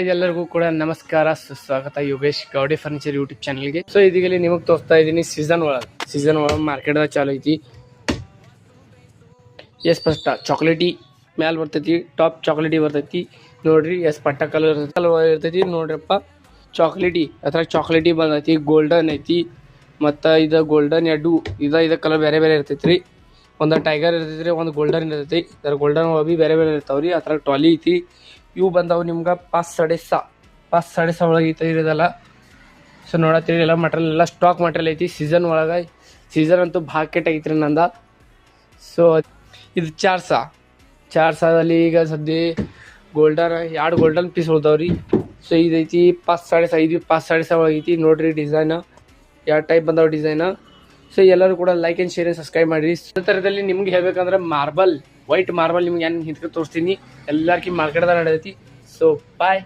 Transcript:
ಎಲ್ಲರಿಗೂ ಕೂಡ ನಮಸ್ಕಾರ, ಸುಸ್ವಾಗತ ಯೋಗೇಶ್ ಗೌಡಿ ಫರ್ನಿಚರ್ ಯೂಟ್ಯೂಬ್ ಚಾನಲ್ಗೆ. ಸೊ ಇದೀಗಲ್ಲಿ ನಿಮಗೆ ತೋರಿಸ್ತಾ ಇದ್ದೀನಿ ಸೀಸನ್ ಒಳಗೆ ಮಾರ್ಕೆಟ್ದಾಗ ಚಾಲು ಐತಿ. ಎಸ್ ಫಸ್ಟ್ ಚಾಕ್ಲೇಟಿ ಮ್ಯಾಲ ಬರ್ತೈತಿ, ಟಾಪ್ ಚಾಕ್ಲೇಟಿ ಬರ್ತೈತಿ ನೋಡ್ರಿ. ಎಸ್ ಪಟ್ಟ ಕಲರ್ ಇರ್ತೈತಿ ನೋಡ್ರಪ್ಪ. ಚಾಕ್ಲೇಟಿ ಅದ್ರಾಗ ಚಾಕ್ಲೇಟಿ ಬಂದೈತಿ, ಗೋಲ್ಡನ್ ಐತಿ ಮತ್ತು ಇದು ಗೋಲ್ಡನ್ ಎರಡು ಇದು ಕಲರ್ ಬೇರೆ ಬೇರೆ ಇರ್ತೈತಿ ರೀ. ಒಂದು ಟೈಗರ್ ಇರ್ತೈತಿ ರೀ, ಒಂದು ಗೋಲ್ಡನ್ ಇರ್ತೈತಿ. ಅದ್ರ ಗೋಲ್ಡನ್ ಬಿ ಬೇರೆ ಬೇರೆ ಇರ್ತಾವ್ರಿ. ಅದ್ರಾಗ ಟ್ರಾಲಿ ಐತಿ. ಇವು ಬಂದಾವು ನಿಮ್ಗೆ 5-7.5 ಒಳಗೆ ಐತೆ ಇರೋದಲ್ಲ. ಸೊ ನೋಡತ್ತೀರಿ ಎಲ್ಲ ಮಟ್ರಿಯಲ್ ಎಲ್ಲ ಸ್ಟಾಕ್ ಮಟ್ರಿಯಲ್ ಐತಿ. ಸೀಸನ್ ಒಳಗೆ ಸೀಸನ್ ಅಂತೂ ಭಾಳ ಕೆಟ್ಟ ಐತ್ರಿ ನಂದ. ಸೊ ಇದು 400 ಈಗ ಸದ್ಯ ಎರಡು ಗೋಲ್ಡನ್ ಪೀಸ್ ಉಳ್ದಾವ್ರಿ. ಸೊ ಇದೈತಿ 5-7.5 ಒಳಗೆ ಐತಿ ನೋಡ್ರಿ. ಡಿಸೈನ್ ಎರಡು ಟೈಪ್ ಬಂದಾವ ಡಿಸೈನ್. ಸೊ ಎಲ್ಲರೂ ಕೂಡ like and share and subscribe ಮಾಡಿರಿ. ಈ ಥರದಲ್ಲಿ ನಿಮ್ಗೆ ಹೇಳ್ಬೇಕಂದ್ರೆ ವೈಟ್ ಮಾರ್ಬಲ್ ನಿಮ್ಗೆ ಏನು ಹಿಂದ್ಕೆ ತೋರಿಸ್ತೀನಿ. ಎಲ್ಲರಿಗೂ ಮಾರ್ಕೆಟ್ದಾಗ ನಡೆದೈತಿ. So bye.